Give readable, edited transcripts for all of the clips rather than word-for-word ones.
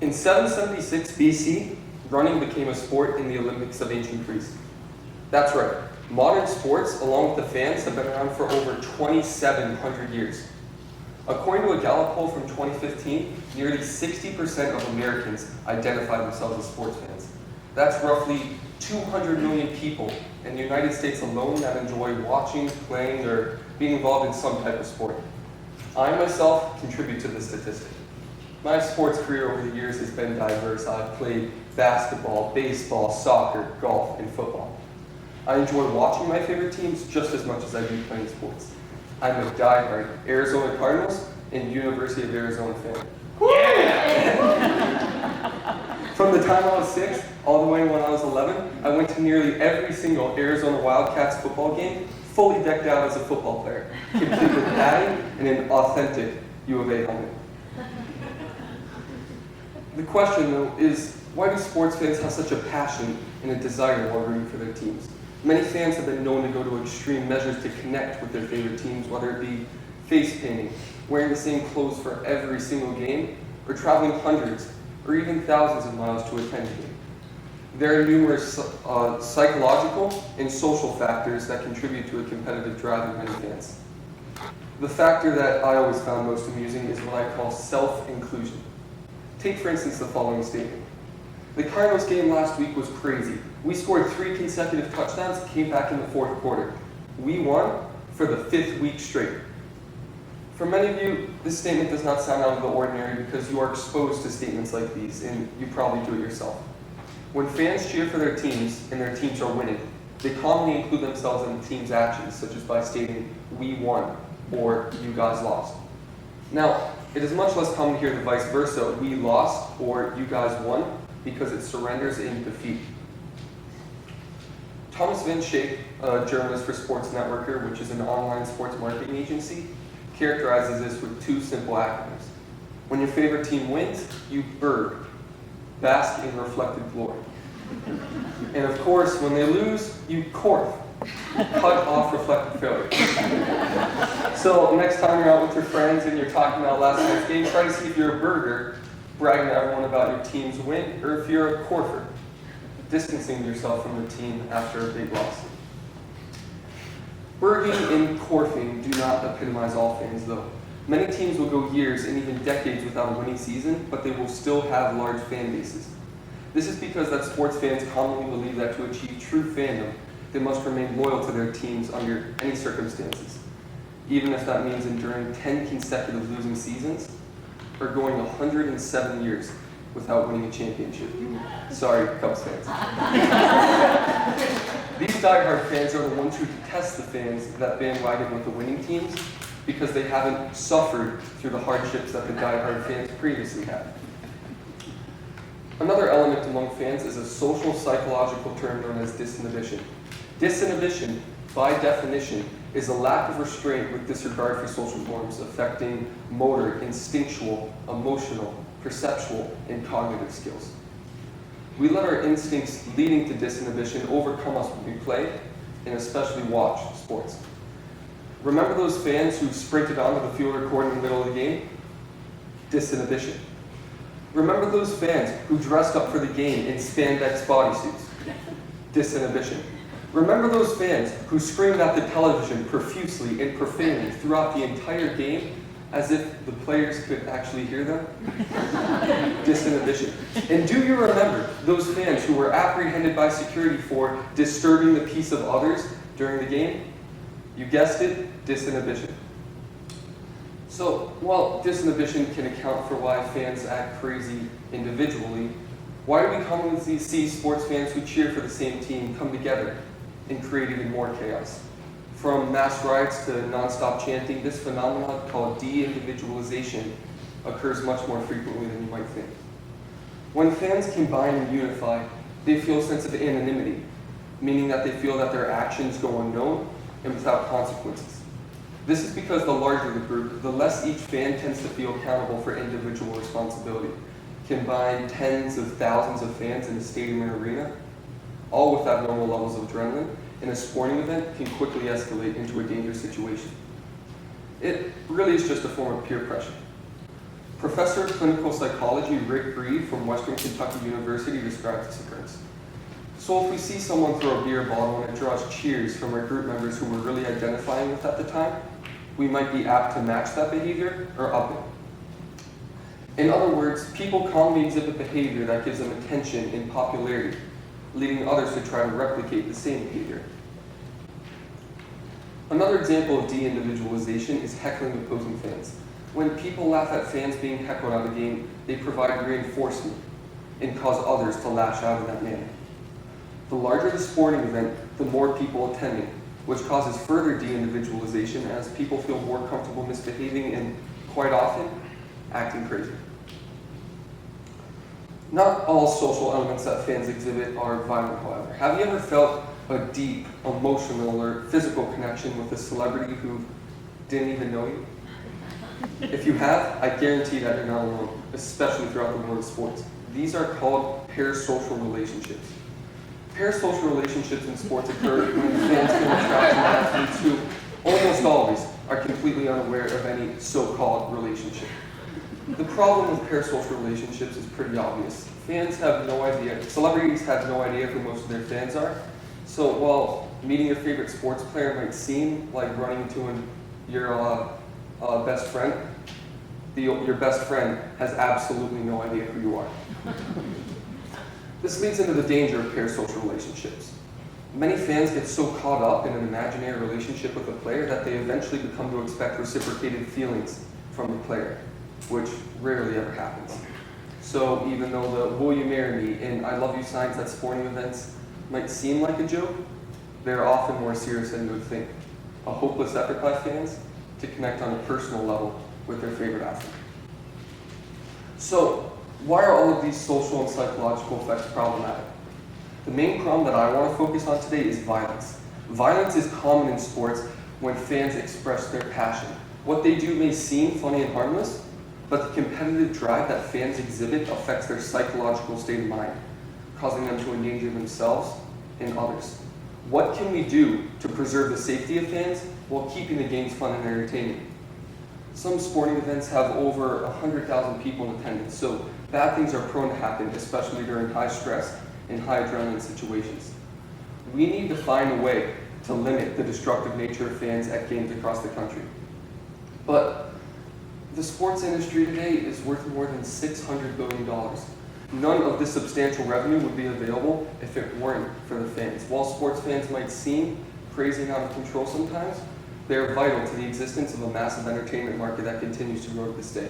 In 776 BC, running became a sport in the Olympics of ancient Greece. That's right. Modern sports, along with the fans, have been around for over 2,700 years. According to a Gallup poll from 2015, nearly 60% of Americans identify themselves as sports fans. That's roughly 200 million people in the United States alone that enjoy watching, playing, or being involved in some type of sport. I myself contribute to this statistic. My sports career over the years has been diverse. I've played basketball, baseball, soccer, golf, and football. I enjoy watching my favorite teams just as much as I do playing sports. I'm a diehard Arizona Cardinals and University of Arizona fan. Yeah. From the time I was 6 all the way when I was 11, I went to nearly every single Arizona Wildcats football game, fully decked out as a football player, complete with padding and an authentic U of A helmet. The question, though, is why do sports fans have such a passion and a desire while rooting for their teams? Many fans have been known to go to extreme measures to connect with their favorite teams, whether it be face painting, wearing the same clothes for every single game, or traveling hundreds or even thousands of miles to attend a game. There are numerous psychological and social factors that contribute to a competitive drive in many fans. The factor that I always found most amusing is what I call self-inclusion. Take, for instance, the following statement. The Cardinals game last week was crazy. We scored 3 consecutive touchdowns, came back in the 4th quarter. We won for the 5th week straight. For many of you, this statement does not sound out of the ordinary because you are exposed to statements like these, and you probably do it yourself. When fans cheer for their teams and their teams are winning, they commonly include themselves in the team's actions, such as by stating, "We won," or "You guys lost." Now, it is much less common to hear the vice versa, "We lost," or "You guys won," because it surrenders in defeat. Thomas Van Schaik, a journalist for Sports Networker, which is an online sports marketing agency, characterizes this with 2 simple acronyms. When your favorite team wins, you berg, bask in reflected glory. And of course, when they lose, you korth, cut off reflected failure. So next time you're out with your friends and you're talking about last night's game, try to see if you're a berger, bragging to everyone about your team's win, or if you're a korther, distancing yourself from the team after a big loss. Berging and korthing do not epitomize all fans, though. Many teams will go years and even decades without a winning season, but they will still have large fan bases. This is because that sports fans commonly believe that to achieve true fandom, they must remain loyal to their teams under any circumstances, even if that means enduring 10 consecutive losing seasons or going 107 years without winning a championship. Sorry, Cubs fans. These diehard fans are the ones who detest the fans that bandwagon with the winning teams because they haven't suffered through the hardships that the diehard fans previously had. Another element among fans is a social psychological term known as disinhibition. Disinhibition, by definition, is a lack of restraint with disregard for social norms affecting motor, instinctual, emotional, perceptual, and cognitive skills. We let our instincts leading to disinhibition overcome us when we play, and especially watch sports. Remember those fans who sprinted onto the field or court in the middle of the game? Disinhibition. Remember those fans who dressed up for the game in spandex bodysuits? Disinhibition. Remember those fans who screamed at the television profusely and profanely throughout the entire game as if the players could actually hear them? Disinhibition. And do you remember those fans who were apprehended by security for disturbing the peace of others during the game? You guessed it, disinhibition. So, while disinhibition can account for why fans act crazy individually, why do we commonly see sports fans who cheer for the same team come together and create even more chaos? From mass riots to nonstop chanting, this phenomenon called de-individualization occurs much more frequently than you might think. When fans combine and unify, they feel a sense of anonymity, meaning that they feel that their actions go unknown and without consequences. This is because the larger the group, the less each fan tends to feel accountable for individual responsibility. Combine tens of thousands of fans in a stadium or arena, all with abnormal levels of adrenaline, in a sporting event can quickly escalate into a dangerous situation. It really is just a form of peer pressure. Professor of Clinical Psychology Rick Reed from Western Kentucky University describes this occurrence. So if we see someone throw a beer bottle and it draws cheers from our group members who we're really identifying with at the time, we might be apt to match that behavior or up it. In other words, people commonly exhibit behavior that gives them attention and popularity, leading others to try to replicate the same behavior. Another example of de-individualization is heckling opposing fans. When people laugh at fans being heckled at a game, they provide reinforcement and cause others to lash out in that manner. The larger the sporting event, the more people attending, which causes further de-individualization as people feel more comfortable misbehaving and, quite often, acting crazy. Not all social elements that fans exhibit are violent, however. Have you ever felt a deep, emotional, or physical connection with a celebrity who didn't even know you? If you have, I guarantee that you're not alone, especially throughout the world of sports. These are called parasocial relationships. Parasocial relationships in sports occur when fans feel attraction to athletes who almost always are completely unaware of any so-called relationship. The problem with parasocial relationships is pretty obvious. Fans have no idea, celebrities have no idea who most of their fans are. So while meeting your favorite sports player might seem like running into your best friend, your best friend has absolutely no idea who you are. This leads into the danger of parasocial relationships. Many fans get so caught up in an imaginary relationship with a player that they eventually become to expect reciprocated feelings from the player, which rarely ever happens. So even though the "will you marry me" and "I love you" signs at sporting events might seem like a joke, they're often more serious than you would think. A hopeless effort by fans to connect on a personal level with their favorite athlete. So, why are all of these social and psychological effects problematic? The main problem that I want to focus on today is violence. Violence is common in sports when fans express their passion. What they do may seem funny and harmless, but the competitive drive that fans exhibit affects their psychological state of mind, causing them to endanger themselves and others. What can we do to preserve the safety of fans while keeping the games fun and entertaining? Some sporting events have over 100,000 people in attendance, so bad things are prone to happen, especially during high stress and high adrenaline situations. We need to find a way to limit the destructive nature of fans at games across the country. But the sports industry today is worth more than $600 billion. None of this substantial revenue would be available if it weren't for the fans. While sports fans might seem crazy and out of control sometimes, they are vital to the existence of a massive entertainment market that continues to grow to this day.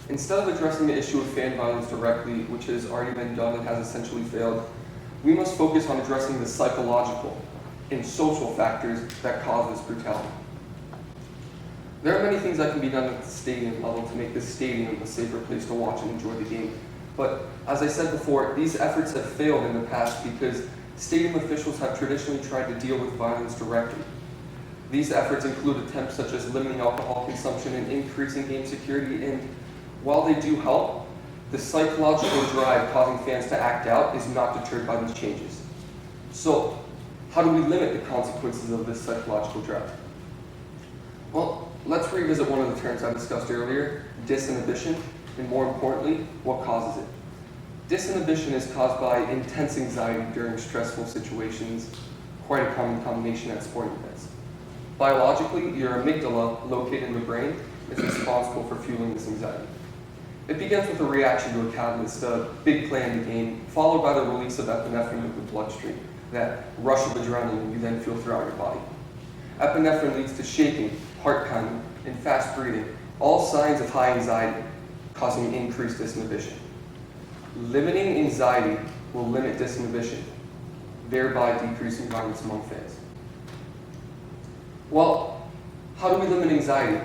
Instead of addressing the issue of fan violence directly, which has already been done and has essentially failed, we must focus on addressing the psychological and social factors that cause this brutality. There are many things that can be done at the stadium level to make this stadium a safer place to watch and enjoy the game. But as I said before, these efforts have failed in the past because stadium officials have traditionally tried to deal with violence directly. These efforts include attempts such as limiting alcohol consumption and increasing game security, and while they do help, the psychological drive causing fans to act out is not deterred by these changes. So, how do we limit the consequences of this psychological drive? Well, let's revisit one of the terms I discussed earlier, disinhibition, and more importantly, what causes it. Disinhibition is caused by intense anxiety during stressful situations, quite a common combination at sporting events. Biologically, your amygdala, located in the brain, is responsible for fueling this anxiety. It begins with a reaction to a catalyst, a big play in the game, followed by the release of epinephrine into the bloodstream, that rush of adrenaline you then feel throughout your body. Epinephrine leads to shaking, heart pounding, and fast breathing, all signs of high anxiety, causing increased disinhibition. Limiting anxiety will limit disinhibition, thereby decreasing violence among fans. Well, how do we limit anxiety?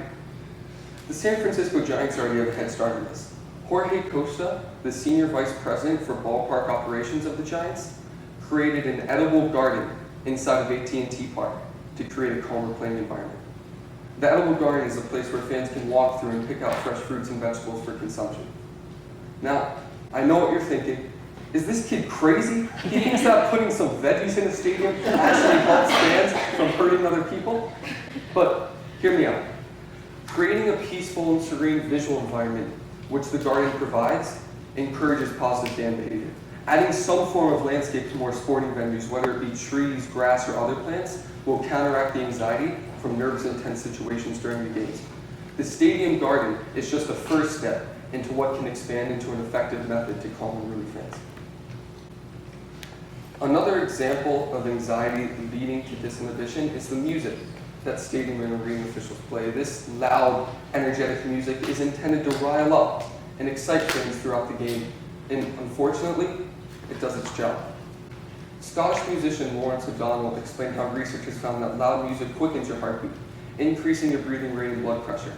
The San Francisco Giants already have a head start on this. Jorge Costa, the senior vice president for ballpark operations of the Giants, created an edible garden inside of AT&T Park to create a calmer playing environment. The edible garden is a place where fans can walk through and pick out fresh fruits and vegetables for consumption. Now, I know what you're thinking. Is this kid crazy? He thinks that putting some veggies in the stadium actually helps fans from hurting other people? But hear me out. Creating a peaceful and serene visual environment, which the garden provides, encourages positive fan behavior. Adding some form of landscape to more sporting venues, whether it be trees, grass, or other plants, will counteract the anxiety from nervous and tense situations during the games. The stadium garden is just the first step into what can expand into an effective method to calm and relieve fans. Another example of anxiety leading to disinhibition is the music that stadium and arena officials play. This loud, energetic music is intended to rile up and excite fans throughout the game, and unfortunately, it does its job. Scottish musician Lawrence O'Donnell explained how researchers found that loud music quickens your heartbeat, increasing your breathing rate and blood pressure,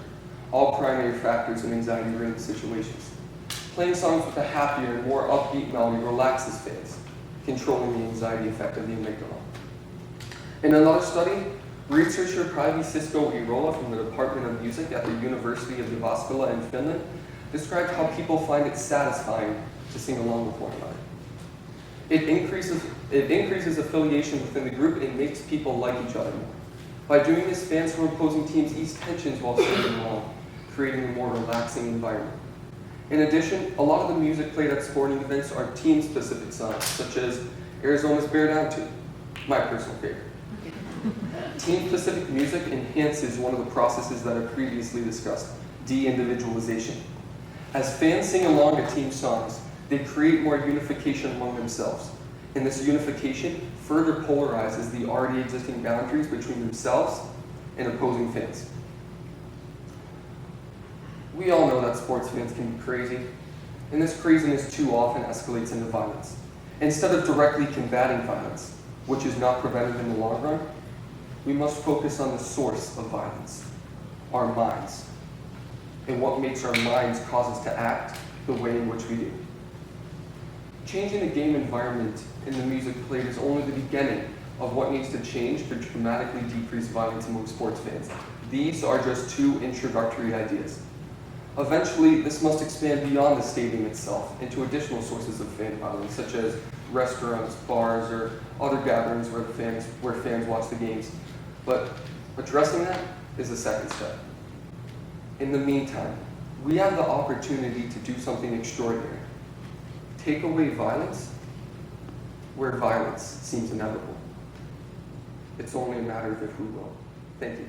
all primary factors in anxiety-ridden situations. Playing songs with a happier and more upbeat melody relaxes fans, controlling the anxiety effect of the amygdala. In another study, researcher Päivi Sisko-Irola from the Department of Music at the University of Jyväskylä in Finland described how people find it satisfying to sing along with one another. It increases affiliation within the group and makes people like each other more. By doing this, fans from opposing teams ease tensions while singing along, creating a more relaxing environment. In addition, a lot of the music played at sporting events are team-specific songs, such as Arizona's Bear Down 2, my personal favorite. Team-specific music enhances one of the processes that are previously discussed, de-individualization. As fans sing along to team songs, they create more unification among themselves. And this unification further polarizes the already existing boundaries between themselves and opposing fans. We all know that sports fans can be crazy, and this craziness too often escalates into violence. Instead of directly combating violence, which is not preventive in the long run, we must focus on the source of violence, our minds, and what makes our minds cause us to act the way in which we do. Changing the game environment in the music played is only the beginning of what needs to change to dramatically decrease violence among sports fans. These are just two introductory ideas. Eventually, this must expand beyond the stadium itself into additional sources of fan violence, such as restaurants, bars, or other gatherings where fans watch the games. But addressing that is the second step. In the meantime, we have the opportunity to do something extraordinary. Take away violence where violence seems inevitable. It's only a matter of if we will. Thank you.